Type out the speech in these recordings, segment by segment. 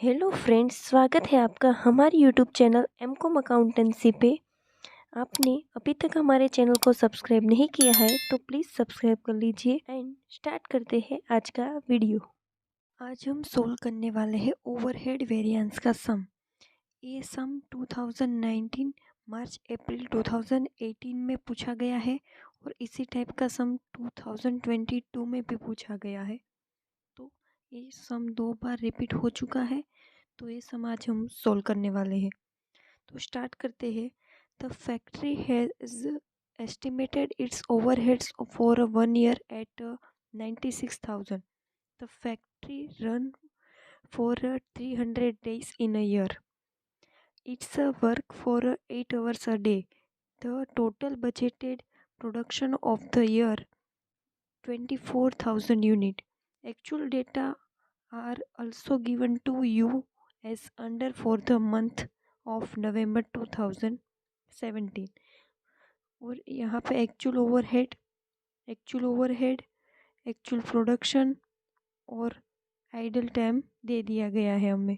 Hello friends, स्वागत है आपका हमारे यूट्यूब चैनल एमकॉम अकाउंटेंसी पे। आपने अभी तक हमारे चैनल को सब्सक्राइब नहीं किया है तो प्लीज़ सब्सक्राइब कर लीजिए एंड स्टार्ट करते हैं आज का वीडियो। आज हम सोल्व करने वाले हैं ओवरहेड वेरिएंस का सम। ये सम 2019 मार्च अप्रैल 2018 में पूछा गया है और इसी टाइप का सम 2022 में भी पूछा गया है। तो ये सम 2 बार रिपीट हो चुका है, तो ये सम आज हम सोल्व करने वाले हैं। तो स्टार्ट करते हैं। The factory has estimated its overheads for 1 year at 96,000. The factory run for 300 days in a year. It's a work for 8 hours a day. The total budgeted production of the year 24,000 unit. Actual data are also given to you as under for the month of November 2017. और यहाँ पे actual overhead, actual production और idle time दे दिया गया है हमें।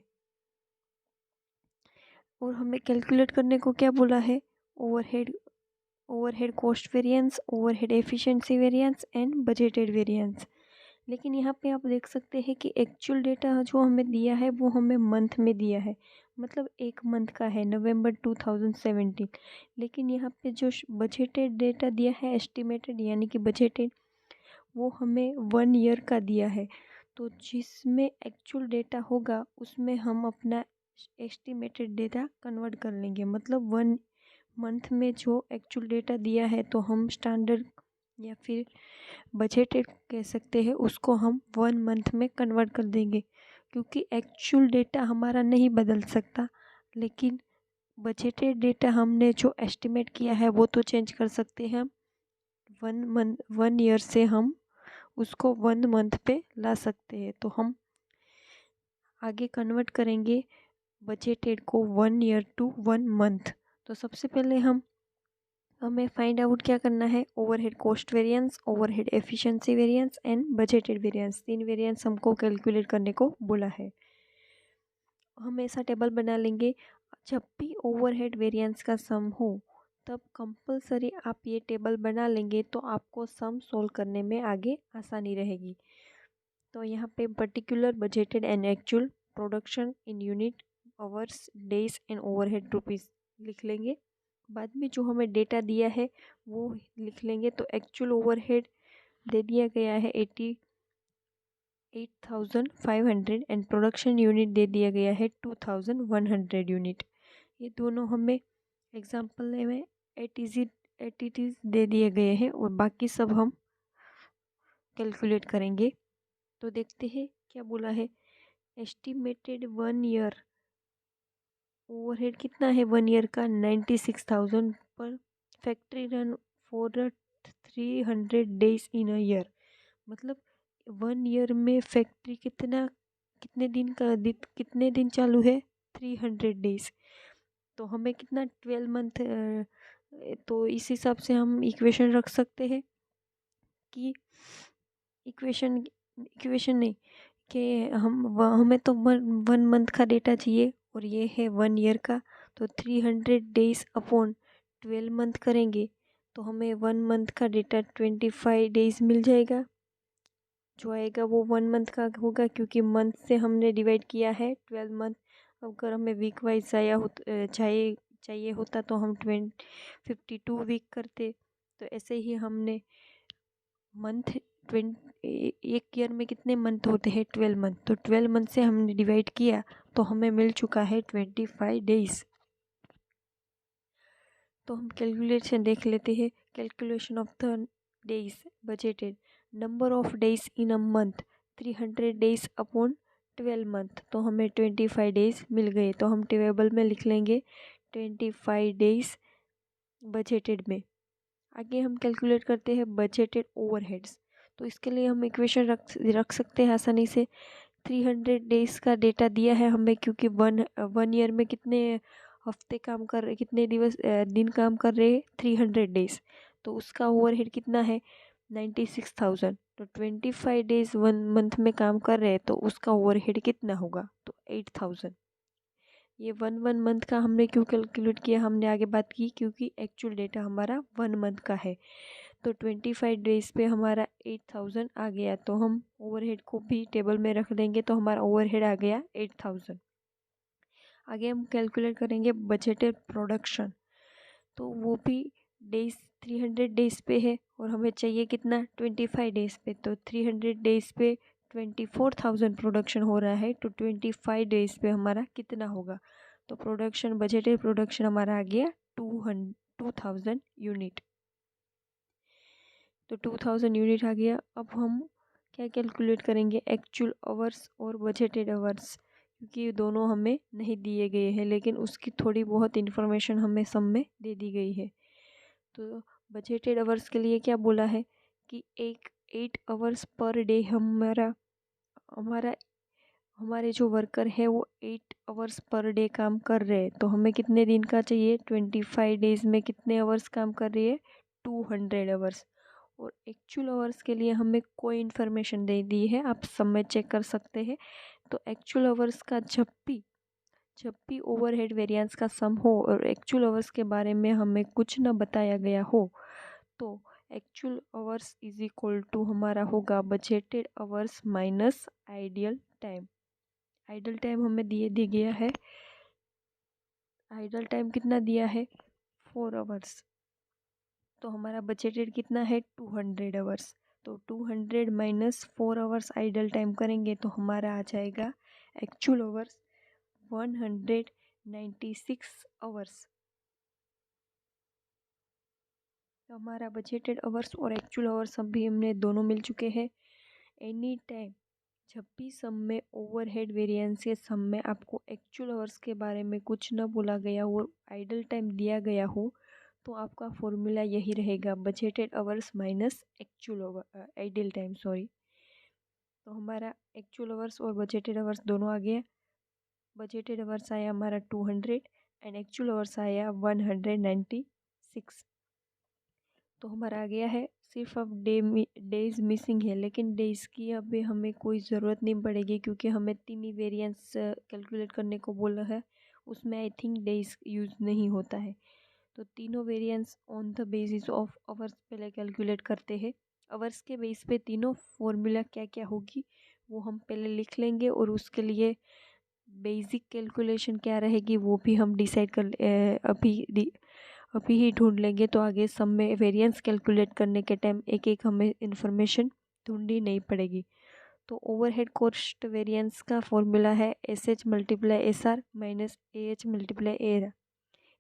और हमें कैलकुलेट करने को क्या बोला है? Overhead cost variance, overhead efficiency variance and budgeted variance. लेकिन यहाँ पे आप देख सकते हैं कि एक्चुअल डेटा जो हमें दिया है वो हमें मंथ में दिया है, मतलब एक मंथ का है, नवंबर 2017। लेकिन यहाँ पे जो बजटेड डेटा दिया है, एस्टिमेटेड यानी कि बजटेड, वो हमें 1 year का दिया है। तो जिसमें एक्चुअल डेटा होगा उसमें हम अपना एस्टिमेटेड डेटा कन्वर्ट कर लेंगे। मतलब 1 मंथ में जो एक्चुअल डेटा दिया है तो हम स्टैंडर्ड या फिर बजटेड कह सकते हैं, उसको हम 1 मंथ में कन्वर्ट कर देंगे, क्योंकि एक्चुअल डेटा हमारा नहीं बदल सकता। लेकिन बजटेड डेटा हमने जो एस्टिमेट किया है वो तो चेंज कर सकते हैं। 1 year से हम उसको 1 month पे ला सकते हैं। तो हम आगे कन्वर्ट करेंगे बजटेड को 1 year टू 1 month। तो सबसे पहले हमें फाइंड आउट क्या करना है? Overhead cost variance, overhead efficiency variance and budgeted variance. 3 variance हमको कैलकुलेट करने को बोला है। हम ऐसा टेबल बना लेंगे। जब भी ओवरहेड वेरिएंस का सम हो तब कंपलसरी आप ये टेबल बना लेंगे, तो आपको सम सोल्व करने में आगे आसानी रहेगी। तो यहाँ पे particular, budgeted and actual, production in unit, hours, days and overhead rupees लिख लेंगे। बाद में जो हमें डेटा दिया है वो लिख लेंगे। तो एक्चुअल ओवरहेड दे दिया गया है 88,500 एंड प्रोडक्शन यूनिट दे दिया गया है 2,100 यूनिट। ये दोनों हमें एग्जाम्पल में एटीज़ दे दिए गए हैं और बाकी सब हम कैलकुलेट करेंगे। तो देखते हैं क्या बोला है। एस्टिमेटेड 1 year ओवरहेड कितना है 1 year का? 96,000 पर factory run for 300 days in a year. मतलब 1 year में फैक्ट्री कितने दिन चालू है? 300 days। तो हमें कितना 12 month। तो इस हिसाब से हम इक्वेशन रख सकते हैं कि इक्वेशन नहीं कि हमें तो 1 month का डेटा चाहिए और ये है 1 year का। तो 300 days अपॉन 12 month करेंगे तो हमें 1 month का डेटा 25 days मिल जाएगा। जो आएगा वो 1 month का होगा, क्योंकि मंथ से हमने डिवाइड किया है 12 month। अगर हमें वीक वाइज चाहिए होता तो हम 52 वीक करते। तो ऐसे ही हमने मंथ एक ईयर में कितने मंथ होते हैं? 12 मंथ। तो 12 मंथ से हमने डिवाइड किया तो हमें मिल चुका है 25 days। तो हम कैलकुलेशन देख लेते हैं। Calculation of the days budgeted, number of days in a month 300 days upon 12 month। तो हमें 25 days मिल गए। तो हम टेबल में लिख लेंगे 25 days बजटेड में। आगे हम कैलकुलेट करते हैं बजटेड ओवरहेड्स। तो इसके लिए हम इक्वेशन रख सकते हैं आसानी से। 300 days का डेटा दिया है हमें, क्योंकि 1 year में कितने हफ्ते काम कर रहे, कितने दिन काम कर रहे हैं? 300 days। तो उसका ओवरहेड कितना है? 96,000। तो 25 days 1 month में काम कर रहे हैं तो उसका ओवरहेड कितना होगा? तो 8000। ये वन मंथ का हमने क्यों कैलकुलेट किया, हमने आगे बात की, क्योंकि एक्चुअल डेटा हमारा 1 मंथ का है। तो 25 डेज पे हमारा 8000 आ गया, तो हम ओवरहेड को भी टेबल में रख देंगे, तो हमारा ओवरहेड आ गया 8000। आगे हम कैलकुलेट करेंगे बजटेड प्रोडक्शन, तो वो भी डेज 300 डेज पे है और हमें चाहिए कितना 25 डेज पे। तो 300 डेज पे 24,000 प्रोडक्शन हो रहा है, तो 25 डेज पे हमारा कितना होगा। तो प्रोडक्शन बजटेड प्रोडक्शन हमारा आ गया 2000 यूनिट। तो 2000 यूनिट आ गया। अब हम क्या कैलकुलेट करेंगे, एक्चुअल आवर्स और बजटेड आवर्स, क्योंकि दोनों हमें नहीं दिए गए हैं, लेकिन उसकी थोड़ी बहुत इन्फॉर्मेशन हमें सब में दे दी गई है। तो बजटेड आवर्स के लिए क्या बोला है कि 8 आवर्स पर डे हमारा हमारा हमारे जो वर्कर है वो 8 आवर्स पर डे काम कर रहे हैं। तो हमें कितने दिन का चाहिए, 25 डेज में कितने आवर्स काम कर रही है, 200 आवर्स। और एक्चुअल आवर्स के लिए हमें कोई इन्फॉर्मेशन दे दी है, आप सब में चेक कर सकते हैं। तो एक्चुअल आवर्स का जब भी ओवरहेड वेरिएंस का सम हो और एक्चुअल आवर्स के बारे में हमें कुछ न बताया गया हो, तो actual hours is equal to हमारा होगा budgeted hours minus ideal time. Idle time हमें दिए गया है, आइडल टाइम कितना दिया है 4 आवर्स। तो हमारा बजटेड कितना है 200 आवर्स। तो 200 माइनस 4 आवर्स आइडल टाइम करेंगे तो हमारा आ जाएगा एक्चुअल आवर्स 196 आवर्स। तो हमारा बजटेड आवर्स और एक्चुअल आवर्स अभी हमने दोनों मिल चुके हैं। एनी टाइम जब भी सम में ओवरहेड वेरिएंस या सम में आपको एक्चुअल आवर्स के बारे में कुछ न बोला गया हो, आइडल टाइम दिया गया हो, तो आपका फॉर्मूला यही रहेगा budgeted hours minus actual idle time, sorry. तो हमारा एक्चुअल आवर्स और बजटेड आवर्स दोनों आ गया। बजटेड आवर्स आया हमारा 200 एंड एक्चुअल आवर्स आया 196। तो हमारा आ गया है। सिर्फ अब डेज मिसिंग है, लेकिन डेज की अभी हमें कोई ज़रूरत नहीं पड़ेगी, क्योंकि हमें 3 ही वेरिएंस कैलकुलेट करने को बोला है, उसमें आई थिंक डेज यूज़ नहीं होता है। तो तीनों variance on the basis of hours पहले कैलकुलेट करते हैं। आवर्स के बेस पे तीनों फॉर्मूला क्या क्या होगी वो हम पहले लिख लेंगे, और उसके लिए बेसिक कैलकुलेशन क्या रहेगी वो भी हम डिसाइड अभी ही ढूंढ लेंगे। तो आगे सब में वेरिएंस कैलकुलेट करने के टाइम एक एक हमें इन्फॉर्मेशन ढूंढनी नहीं पड़ेगी। तो ओवरहेड कॉस्ट वेरिएंस का फॉर्मूला है S H multiply S R minus A H multiply A R.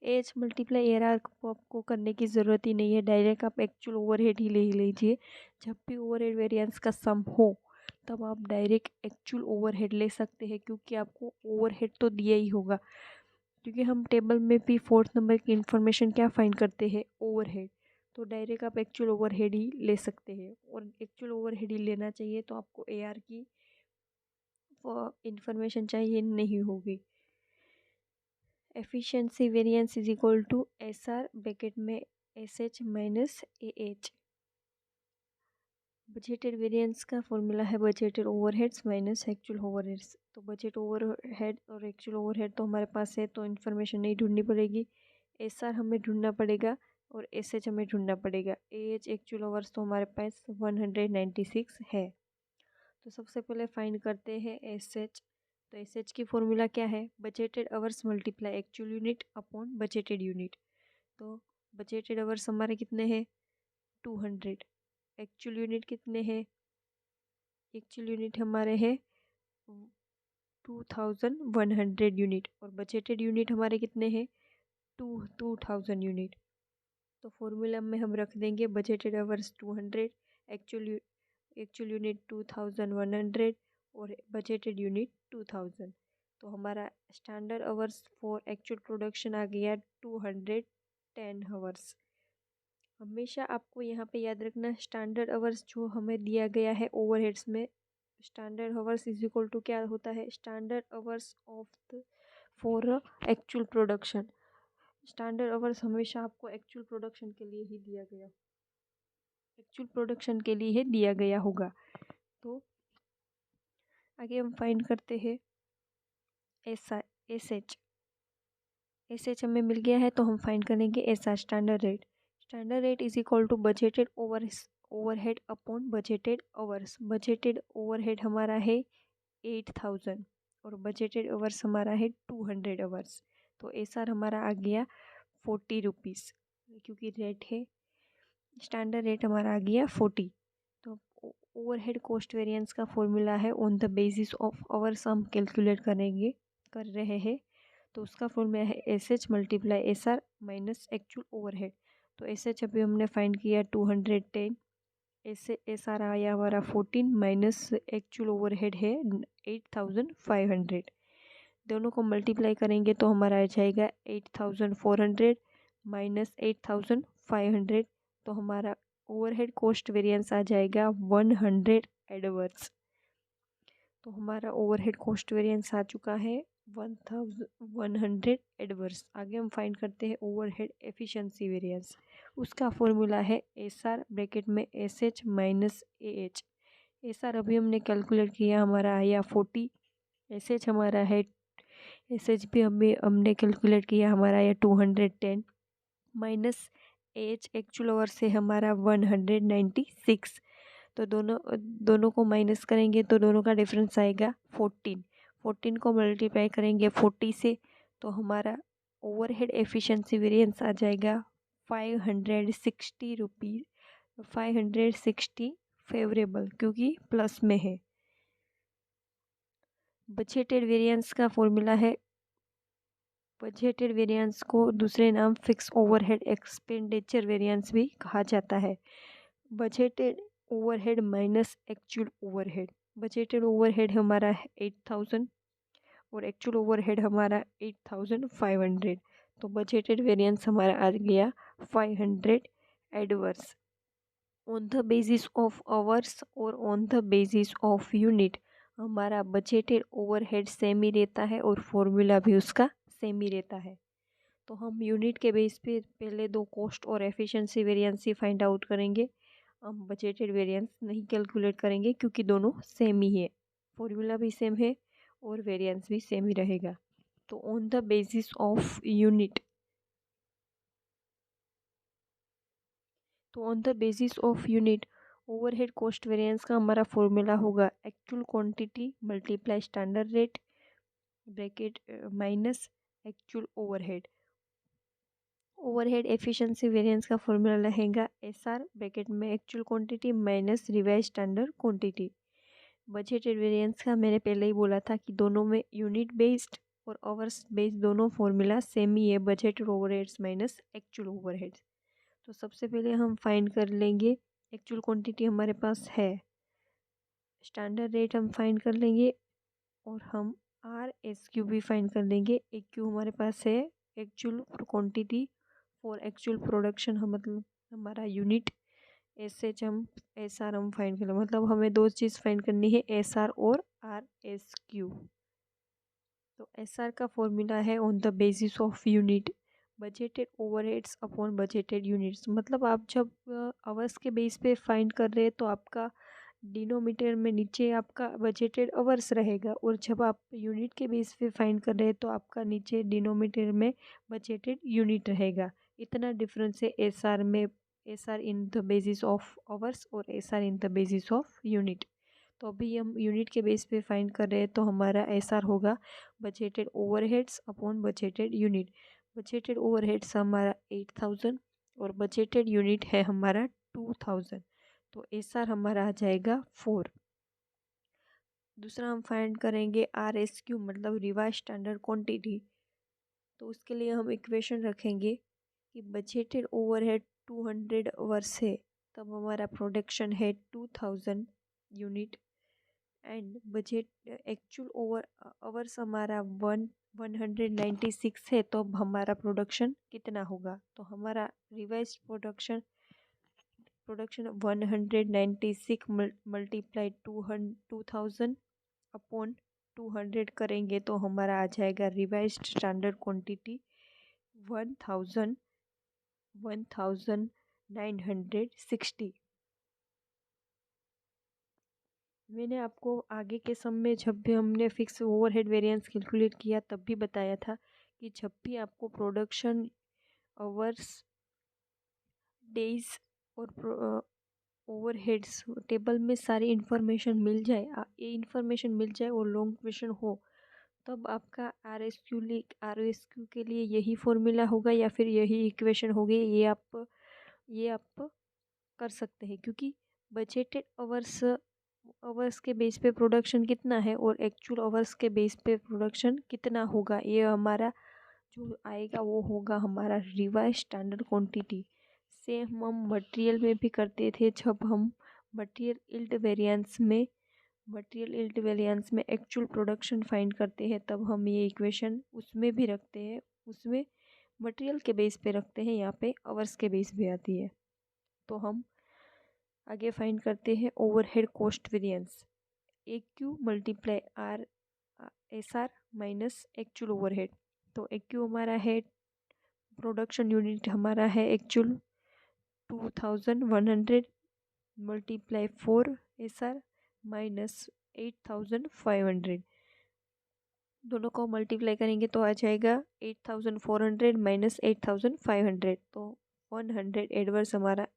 A H multiply A R को आपको करने की ज़रूरत ही नहीं है, डायरेक्ट आप एक्चुअल ओवरहेड ही ले लीजिए। जब भी ओवरहेड वेरिएंस का सम हो तब आप डायरेक्ट एक्चुअल ओवरहेड ले सकते हैं, क्योंकि आपको ओवरहेड तो दिया ही होगा। क्योंकि हम टेबल में भी 4th नंबर की इन्फॉर्मेशन क्या फाइंड करते हैं, ओवरहेड। तो डायरेक्ट आप एक्चुअल ओवरहेड ही ले सकते हैं, और एक्चुअल ओवरहेड ही लेना चाहिए, तो आपको एआर की इन्फॉर्मेशन चाहिए नहीं होगी। Efficiency variance is equal to S R bracket में S H minus A H. Budgeted variance का फॉर्मूला है budgeted overheads minus actual overheads. तो बजट ओवरहेड और एक्चुअल ओवरहेड तो हमारे पास है, तो इन्फॉर्मेशन नहीं ढूंढनी पड़ेगी। एस आर हमें ढूंढना पड़ेगा और एस एच हमें ढूंढना पड़ेगा। ए एच एक्चुअल ओवर्स तो हमारे पास 196 है। तो सबसे पहले फाइंड करते हैं एस एच। तो एस एच की फॉर्मूला क्या है, budgeted hours multiply actual unit upon budgeted unit. तो बजटेड आवर्स हमारे कितने हैं 200, एक्चुअल यूनिट कितने हैं, एक्चुअल यूनिट हमारे हैं 2100 यूनिट, और बजटेड यूनिट हमारे कितने हैं 2000 यूनिट। तो फॉर्मूला में हम रख देंगे बजटेड आवर्स 200, एक्चुअल यूनिट 2100 और बजटेड यूनिट 2000। तो हमारा standard hours for actual production आ गया 210 आवर्स। हमेशा आपको यहाँ पे याद रखना, स्टैंडर्ड आवर्स जो हमें दिया गया है ओवरहेड्स में, standard hours is equal to क्या होता है, standard hours of the for actual production. Standard hours हमेशा आपको एक्चुअल प्रोडक्शन के लिए ही दिया गया, एक्चुअल प्रोडक्शन के लिए ही दिया गया होगा। तो आगे हम फाइंड करते हैं एस एच हमें मिल गया है, तो हम फाइंड करेंगे S R standard rate. Standard rate is equal to budgeted overhead upon budgeted hours. Budgeted overhead हमारा है 8000 और बजटेड आवर्स हमारा है 200 आवर्स। तो एस आर हमारा आ गया 40 रुपीज़, क्योंकि रेट है स्टैंडर्ड रेट हमारा आ गया 40। तो ओवरहेड कॉस्ट वेरिएंस का फॉर्मूला है on the basis of hours हम कैलकुलेट कर रहे हैं। तो उसका फॉर्मूला है S H multiply S R minus actual overhead. तो एस एच अभी हमने फाइंड किया 210, एस आर आया हमारा 14 माइनस एक्चुअल ओवरहेड है 8500। दोनों को मल्टीप्लाई करेंगे तो हमारा आ जाएगा 8400 माइनस 8500। तो हमारा ओवरहेड कॉस्ट वेरिएंस आ जाएगा 100 एडवर्स। तो हमारा ओवरहेड कॉस्ट वेरिएंस आ चुका है 1100 एडवर्स। आगे हम फाइंड करते हैं ओवरहेड एफिशिएंसी वेरिएंस। उसका फॉर्मूला है एस आर ब्रैकेट में S H minus A H. S R अभी हमने कैलकुलेट किया, हमारा आया 40। एस एच हमारा है एस एच भी हमने कैलकुलेट किया, हमारा आया 210 माइनस एच एक्चुअल आवर से हमारा 196। तो दोनों को माइनस करेंगे तो दोनों का डिफरेंस आएगा 14 को मल्टीप्लाई करेंगे 40 से तो हमारा ओवरहेड एफिशिएंसी वेरिएंस आ जाएगा 560 रुपीज़। 560 फेवरेबल, क्योंकि प्लस में है। बजटेड वेरिएंस का फॉर्मूला है, बजटेड वेरिएंस को दूसरे नाम फिक्स ओवरहेड एक्सपेंडिचर वेरिएंस भी कहा जाता है। Budgeted overhead minus actual overhead. Budgeted overhead हमारा है 8000 और एक्चुअल ओवरहेड हमारा 8500। तो बजटेड वेरिएंस हमारा आ गया 500 adverse. On the basis of hours और on the basis of unit हमारा बजटेड ओवरहेड सेम ही रहता है और फॉर्मूला भी उसका सेम ही रहता है। तो हम यूनिट के बेस पे पहले दो कॉस्ट और एफिशिएंसी वेरिएंस ही फाइंड आउट करेंगे। हम बजटेड वेरिएंस नहीं कैलकुलेट करेंगे क्योंकि दोनों सेम ही है, फॉर्मूला भी सेम है और वेरिएंस भी सेम ही रहेगा। तो on the basis of unit, तो on the basis of unit overhead cost variance का हमारा फॉर्मूला होगा actual quantity multiply standard rate bracket minus actual overhead. Overhead efficiency variance का फॉर्मूला रहेगा एस आर ब्रैकेट में actual quantity minus revise standard quantity. Budgeted variance का मैंने पहले ही बोला था कि दोनों में यूनिट बेस्ड और आवर्स बेस्ड दोनों फॉर्मूला सेम ही है, budgeted overheads minus actual overheads. तो सबसे पहले हम फाइंड कर लेंगे एक्चुअल क्वांटिटी हमारे पास है, स्टैंडर्ड रेट हम फाइंड कर लेंगे और हम आर एस क्यू भी फाइंड कर लेंगे। एक क्यू हमारे पास है actual quantity for actual production, हम मतलब हमारा यूनिट। एस आर हम फाइंड कर, मतलब हमें दो चीज़ फाइंड करनी है, एस आर और आर एस क्यू। तो एस आर का फॉर्मूला है on the basis of unit budgeted overheads upon budgeted units. मतलब आप जब आवर्स के बेस पे फाइंड कर रहे हैं तो आपका डिनोमीटर में नीचे आपका बजटेड आवर्स रहेगा और जब आप यूनिट के बेस पे फाइंड कर रहे हैं तो आपका नीचे डिनोमीटर में बजटेड यूनिट रहेगा। इतना डिफरेंस है एस आर में, S R in the basis of hours और S R in the basis of unit. तो अभी हम यूनिट के बेस पे फाइंड कर रहे हैं तो हमारा एस आर होगा budgeted overheads upon budgeted unit. Budgeted overheads हमारा 8000 और बजटेड यूनिट है हमारा 2000। तो एस आर हमारा आ जाएगा 4। दूसरा हम फाइंड करेंगे आर एस क्यू, मतलब रिवाइज स्टैंडर्ड क्वांटिटी। तो उसके लिए हम इक्वेशन रखेंगे कि बजटेड ओवरहेड 200 आवर्स है, तब हमारा प्रोडक्शन है 2000 unit and budget actual over hours हमारा 196 है, तो अब हमारा प्रोडक्शन कितना होगा। तो हमारा रिवाइज प्रोडक्शन 196 मल्टीप्लाई 2000 अपॉन 200 करेंगे तो हमारा आ जाएगा रिवाइज स्टैंडर्ड क्वांटिटी 1960। मैंने आपको आगे के सम में जब भी हमने फिक्स ओवरहेड वेरिएंस कैलकुलेट किया तब भी बताया था कि जब भी आपको प्रोडक्शन आवर्स, डेज और ओवरहेड्स टेबल में सारी इन्फॉर्मेशन मिल जाए, ये इन्फॉर्मेशन मिल जाए और लॉन्ग क्वेश्चन हो, तब आपका आर एस क्यू के लिए यही फॉर्मूला होगा या फिर यही इक्वेशन होगी, ये आप कर सकते हैं। क्योंकि बजटेड आवर्स के बेस पे प्रोडक्शन कितना है और एक्चुअल आवर्स के बेस पे प्रोडक्शन कितना होगा, ये हमारा जो आएगा वो होगा हमारा रिवाइज स्टैंडर्ड क्वांटिटी। सेम हम मटेरियल में भी करते थे, जब हम मटेरियल यील्ड वेरिएंस में एक्चुअल प्रोडक्शन फाइंड करते हैं, तब हम ये इक्वेशन उसमें भी रखते हैं। उसमें मटेरियल के बेस पे रखते हैं, यहाँ पे आवर्स के बेस पे आती है। तो हम आगे फाइंड करते हैं overhead cost variance, A Q multiply R S R minus actual overhead. तो ए क्यू हमारा है, प्रोडक्शन यूनिट हमारा है actual 2100 multiply 4 S R minus 8500। दोनों को मल्टीप्लाई करेंगे तो आ जाएगा 8400 माइनस 8500। तो 100 एडवर्स हमारा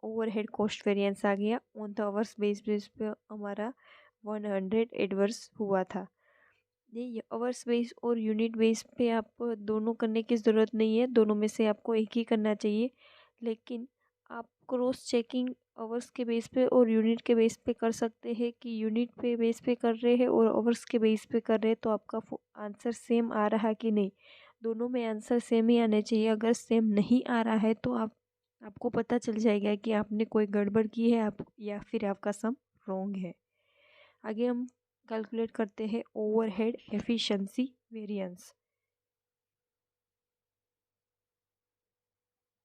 ओवरहेड कॉस्ट वेरिएंस आ गया। ऑन द आवर्स बेस पे हमारा 100 एडवर्स हुआ था। ये आवर्स बेस और यूनिट बेस पे आप दोनों करने की ज़रूरत नहीं है, दोनों में से आपको एक ही करना चाहिए। लेकिन आप क्रॉस चेकिंग आवर्स के बेस पे और यूनिट के बेस पे कर सकते हैं कि यूनिट पे बेस पे कर रहे हैं और आवर्स के बेस पे कर रहे हैं तो आपका आंसर सेम आ रहा कि नहीं। दोनों में आंसर सेम ही आने चाहिए। अगर सेम नहीं आ रहा है तो आपको पता चल जाएगा कि आपने कोई गड़बड़ की है आप, या फिर आपका सम रॉन्ग है। आगे हम कैलकुलेट करते हैं overhead efficiency variance.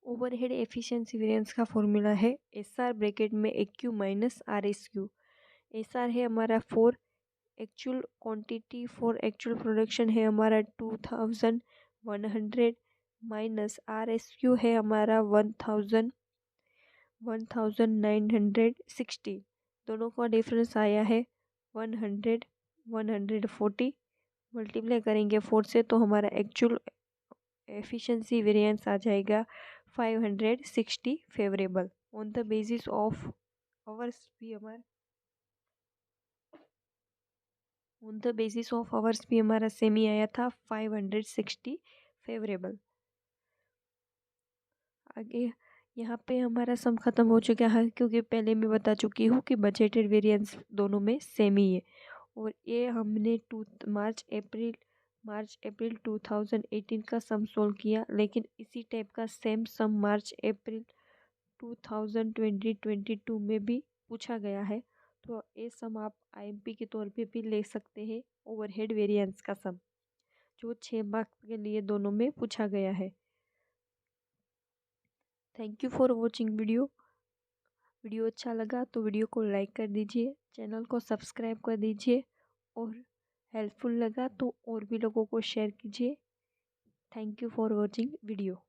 Overhead efficiency variance का फॉर्मूला है एस आर ब्रैकेट में A Q minus R S Q. S R है हमारा for actual quantity, for actual production है हमारा 2100 माइनस आर एस क्यू है हमारा 1960। दोनों का डिफरेंस आया है 140। मल्टीप्लाई करेंगे 4 से तो हमारा एक्चुअल एफिशिएंसी वेरिएंस आ जाएगा 560 favourable. On the basis of hours भी हमारा सेम ही आया था 560 फेवरेबल। आगे यहाँ पे हमारा सम खत्म हो चुका है, क्योंकि पहले मैं बता चुकी हूँ कि बजटेड वेरिएंस दोनों में सेम ही है। और ये हमने मार्च अप्रैल 2018 का सम सोल्व किया, लेकिन इसी टाइप का सेम सम मार्च अप्रैल 2022 में भी पूछा गया है। तो ये सम आप आईएमपी के तौर पे भी ले सकते हैं, ओवरहेड वेरिएंस का सम, जो 6 मार्क्स के लिए दोनों में पूछा गया है। Thank you for watching video अच्छा लगा तो वीडियो को लाइक कर दीजिए, चैनल को सब्सक्राइब कर दीजिए और हेल्पफुल लगा तो और भी लोगों को शेयर कीजिए। Thank you for watching video.